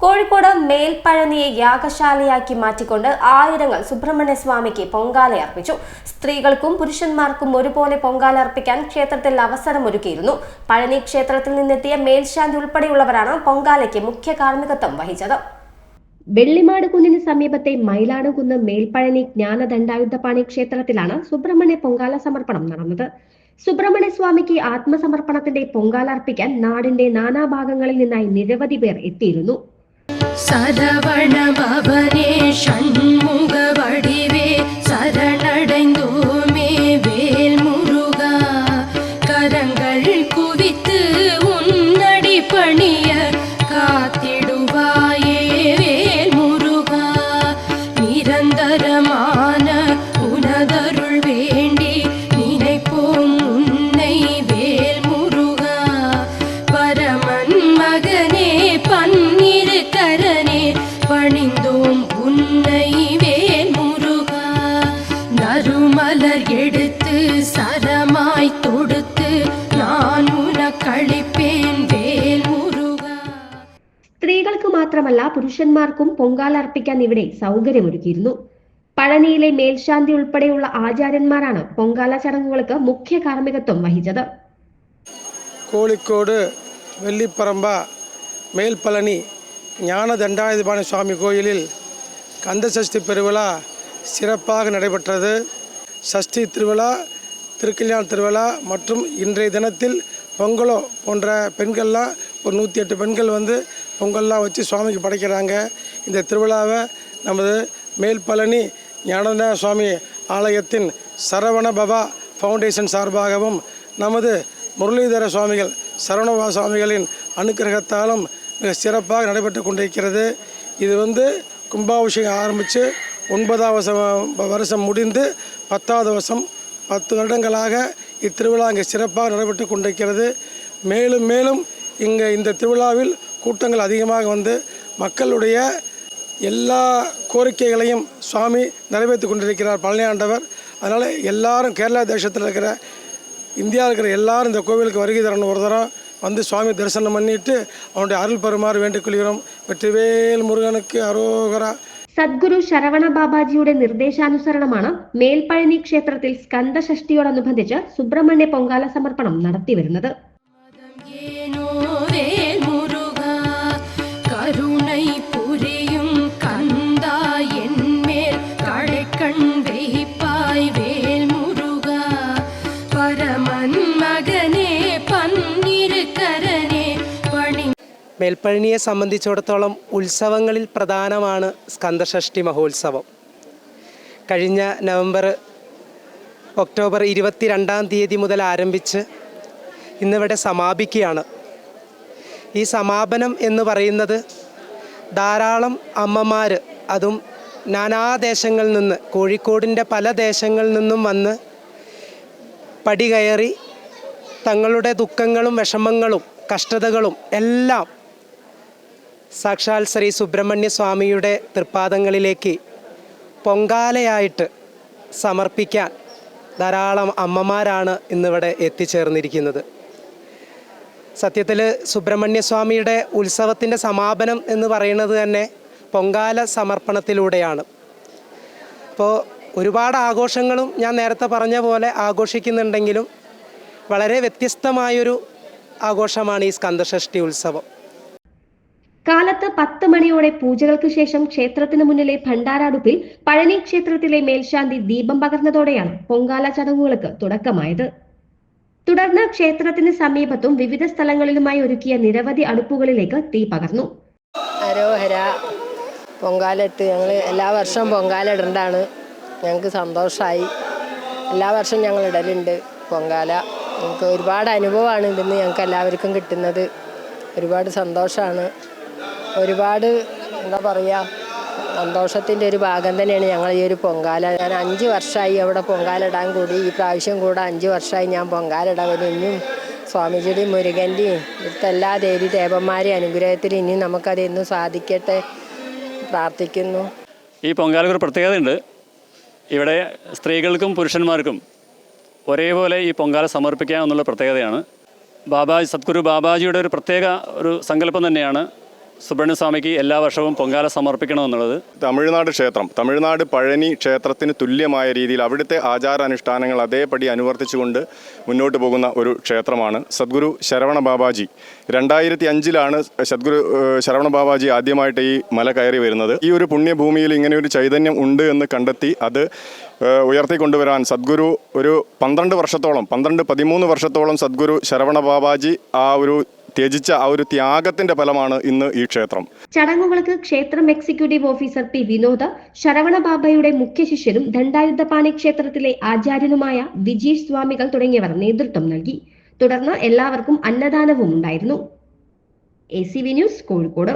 കോഴിക്കോട് മേൽപ്പഴനിയെ യാഗശാലയാക്കി മാറ്റിക്കൊണ്ട് ആയിരങ്ങൾ സുബ്രഹ്മണ്യ സ്വാമിക്ക് പൊങ്കാല അർപ്പിച്ചു. സ്ത്രീകൾക്കും പുരുഷന്മാർക്കും ഒരുപോലെ പൊങ്കാല അർപ്പിക്കാൻ ക്ഷേത്രത്തിൽ അവസരമൊരുക്കിയിരുന്നു. പഴനി ക്ഷേത്രത്തിൽ നിന്നെത്തിയ മേൽശാന്തി ഉൾപ്പെടെയുള്ളവരാണ് പൊങ്കാലയ്ക്ക് മുഖ്യ കാർമ്മികത്വം വഹിച്ചത്. വെള്ളിമാട് കുന്നിന് സമീപത്തെ മയിലാടുകുന്ന് മേൽപ്പഴനി ജ്ഞാനദണ്ഡായുധപാണി ക്ഷേത്രത്തിലാണ് സുബ്രഹ്മണ്യ പൊങ്കാല സമർപ്പണം നടന്നത്. സുബ്രഹ്മണ്യ സ്വാമിക്ക് ആത്മസമർപ്പണത്തിന്റെ പൊങ്കാല അർപ്പിക്കാൻ നാടിന്റെ നാനാഭാഗങ്ങളിൽ നിന്നായി നിരവധി പേർ എത്തിയിരുന്നു. சரவண பவனே ஷண்முக வடிவே சரணடைந்தோமே வேல் முருகா, கரங்கள் குவித்து உன்னடி பணிய காத்திடுவாயே வேல் முருகா, நிரந்தரமான உனதருள் வேண்டி நினைப்போம் உன்னை வேல் முருகா, பரமன் மகனே பன்னிரு கரனே பணிந்தோம் உன்னை வேல் முருகா, நறுமலர் எடுத்து சரமாய் தொடுத்து நான் உனக்களிப்பேன் வேல் முருகா. സ്ത്രീകൾക്ക് മാത്രമല്ല പുരുഷന്മാർക്കും പൊങ്കാല അർപ്പിക്കാൻ ഇവിടെ സൗകര്യമൊരുക്കിയിരുന്നു. പഴനിയിലെ മേൽശാന്തി ഉൾപ്പെടെയുള്ള ആചാര്യന്മാരാണ് പൊങ്കാല ചടങ്ങുകൾക്ക് മുഖ്യ കാർമ്മികത്വം വഹിച്ചത്. കോഴിക്കോട് വെള്ളിപ്പറമ്പ മേൽപ്പഴനി ஞானதண்டாயுதபாணி சுவாமி கோயிலில் கந்தசஷ்டி பெருவிழா சிறப்பாக நடைபெற்றது. சஷ்டி திருவிழா, திருக்கல்யாண திருவிழா மற்றும் இன்றைய தினத்தில் பொங்கலோ போன்ற பெண்கள்லாம் ஒரு 108 பெண்கள் வந்து பொங்கல்லாம் வச்சு சுவாமிக்கு படைக்கிறாங்க. இந்த திருவிழாவை நமது மேல்பழனி ஞானதண்ட சுவாமி ஆலயத்தின் சரவண பவா ஃபவுண்டேஷன் சார்பாகவும் நமது முரளிதர சுவாமிகள் சரவணபவா சுவாமிகளின் அனுக்கிரகத்தாலும் மிக சிறப்பாக நடைபெற்று கொண்டிருக்கிறது. இது கும்பாபிஷேகம் ஆரம்பித்து 9வது வருஷம் முடிந்து 10வது வருஷம் 10 வருடங்களாக இத்திருவிழா இங்கே சிறப்பாக நடைபெற்று கொண்டிருக்கிறது. மேலும் மேலும் இங்கே இந்த திருவிழாவில் கூட்டங்கள் அதிகமாக மக்களுடைய எல்லா கோரிக்கைகளையும் சுவாமி நிறைவேற்றி கொண்டிருக்கிறார் பழனி ஆண்டவர். அதனால் எல்லாரும் கேரளா தேசத்தில் இருக்கிற இந்தியாவில் இருக்கிற எல்லாரும் இந்த கோவிலுக்கு வருகை தரணும். ஒரு தரம் சுவாமி தரிசனம் பண்ணிட்டு அவனுடைய அருள் பெறுமாறு வேண்டிக் கொள்கிறோம். வெற்றிவேல் മുരുകനുക്ക് അരോഗര. സദ്ഗുരു ശരവണ ബാബാജിയുടെ നിർദ്ദേശാനുസരണമാണ് മേൽപ്പഴനി ക്ഷേത്രത്തിൽ സ്കന്ദഷഷ്ടിയോടനുബന്ധിച്ച് സുബ്രഹ്മണ്യ പൊങ്കാല സമർപ്പണം നടത്തിവരുന്നത്. മേൽപ്പഴനിയെ സംബന്ധിച്ചിടത്തോളം ഉത്സവങ്ങളിൽ പ്രധാനമാണ് സ്കന്ദഷഷ്ടി മഹോത്സവം. കഴിഞ്ഞ ഒക്ടോബർ 22-ാം തീയതി മുതൽ ആരംഭിച്ച് ഇന്നിവിടെ സമാപിക്കുകയാണ്. ഈ സമാപനം എന്ന് പറയുന്നത് ധാരാളം അമ്മമാർ, അതും നാനാദേശങ്ങളിൽ നിന്ന്, കോഴിക്കോടിൻ്റെ പല ദേശങ്ങളിൽ നിന്നും വന്ന് പടി കയറി തങ്ങളുടെ ദുഃഖങ്ങളും വിഷമങ്ങളും കഷ്ടതകളും എല്ലാം സാക്ഷാൽ ശ്രീ സുബ്രഹ്മണ്യ സ്വാമിയുടെ തൃപ്പാദങ്ങളിലേക്ക് പൊങ്കാലയായിട്ട് സമർപ്പിക്കാൻ ധാരാളം അമ്മമാരാണ് ഇന്നിവിടെ എത്തിച്ചേർന്നിരിക്കുന്നത്. സത്യത്തിൽ സുബ്രഹ്മണ്യ സ്വാമിയുടെ ഉത്സവത്തിൻ്റെ സമാപനം എന്ന് പറയുന്നത് തന്നെ പൊങ്കാല സമർപ്പണത്തിലൂടെയാണ്. അപ്പോൾ ഒരുപാട് ആഘോഷങ്ങളും ഞാൻ നേരത്തെ പറഞ്ഞ പോലെ ആഘോഷിക്കുന്നുണ്ടെങ്കിലും വളരെ വ്യത്യസ്തമായൊരു ആഘോഷമാണ് ഈ സ്കന്ദഷഷ്ടി ഉത്സവം. കാലത്ത് 10 മണിയോടെ പൂജകൾക്ക് ശേഷം ക്ഷേത്രത്തിന് മുന്നിലെ ഭണ്ഡാരാടുപ്പിൽ പഴനി ക്ഷേത്രത്തിലെ മേൽശാന്തി ദീപം പകർന്നതോടെയാണ് പൊങ്കാല ചടങ്ങുകൾക്ക് തുടക്കമായത്. തുടർന്ന് ക്ഷേത്രത്തിന് സമീപത്തും വിവിധ സ്ഥലങ്ങളിലുമായി ഒരുക്കിയ നിരവധി അടുപ്പുകളിലേക്ക് തീ പകർന്നു. ഹരോഹര. പൊങ്കാലിട്ട് ഞങ്ങൾ എല്ലാ വർഷവും പൊങ്കാല ഇടേണ്ടതാണ്. ഞങ്ങൾക്ക് സന്തോഷമായി. എല്ലാ വർഷവും ഞങ്ങൾ ഇടലുണ്ട് പൊങ്കാല. ഞങ്ങൾക്ക് ഒരുപാട് അനുഭവമാണ് ഇതിന്ന് ഞങ്ങൾക്ക് എല്ലാവർക്കും കിട്ടുന്നത്. ഒരുപാട് സന്തോഷമാണ്. ഒരുപാട് എന്താ പറയുക, സന്തോഷത്തിൻ്റെ ഒരു ഭാഗം തന്നെയാണ് ഞങ്ങൾ ഈ ഒരു പൊങ്കാല. ഞാൻ 5 വർഷമായി അവിടെ പൊങ്കാല ഇടാൻ കൂടി. ഈ പ്രാവശ്യം കൂടെ 5 വർഷമായി ഞാൻ പൊങ്കാല ഇടാൻ വരും. ഇനിയും സ്വാമിജിയുടെയും മുരുകൻ്റെയും ഇവിടുത്തെ എല്ലാ ദേവി ദേവന്മാരെയും അനുഗ്രഹത്തിൽ ഇനിയും നമുക്കത് ഇന്നും സാധിക്കട്ടെ പ്രാർത്ഥിക്കുന്നു. ഈ പൊങ്കാലയ്ക്ക് ഒരു പ്രത്യേകതയുണ്ട്. ഇവിടെ സ്ത്രീകൾക്കും പുരുഷന്മാർക്കും ഒരേപോലെ ഈ പൊങ്കാല സമർപ്പിക്കുക എന്നുള്ള പ്രത്യേകതയാണ്. സദ്ഗുരു ബാബാജിയുടെ ഒരു പ്രത്യേക ഒരു സങ്കല്പം തന്നെയാണ് സുബ്രഹ്മണ്യസ്വാമിക്ക് എല്ലാ വർഷവും പൊങ്കാല സമർപ്പിക്കണമെന്നുള്ളത്. തമിഴ്നാട് പഴനി ക്ഷേത്രത്തിന് തുല്യമായ രീതിയിൽ അവിടുത്തെ ആചാരാനുഷ്ഠാനങ്ങൾ അതേപടി അനുവർത്തിച്ചുകൊണ്ട് മുന്നോട്ട് പോകുന്ന ഒരു ക്ഷേത്രമാണ്. സദ്ഗുരു ശരവണ ബാബാജി 2005 സദ്ഗുരു ശരവണ ബാബാജി ആദ്യമായിട്ട് ഈ മല കയറി വരുന്നത്. ഈ ഒരു പുണ്യഭൂമിയിൽ ഇങ്ങനെ ഒരു ചൈതന്യം ഉണ്ട് എന്ന് കണ്ടെത്തി അത് ഉയർത്തിക്കൊണ്ടുവരാൻ സദ്ഗുരു ഒരു 13 വർഷത്തോളം സദ്ഗുരു ശരവണ ബാബാജി ത്യജിച്ച ആ ഒരു ത്യാഗത്തിന്റെ ഫലമാണ് ഇന്ന് ഈ ക്ഷേത്രം. ചടങ്ങുകൾക്ക് ക്ഷേത്രം executive officer P Vinod, Saravana ബാബയുടെ മുഖ്യ ശിഷ്യനും ദണ്ഡായുധപാണി ക്ഷേത്രത്തിലെ ആചാര്യനുമായ വിജീഷ് സ്വാമികൾ തുടങ്ങിയവർ നേതൃത്വം നൽകി. തുടർന്ന് എല്ലാവർക്കും അന്നദാനവും ഉണ്ടായിരുന്നു. ACV news, Kozhikode.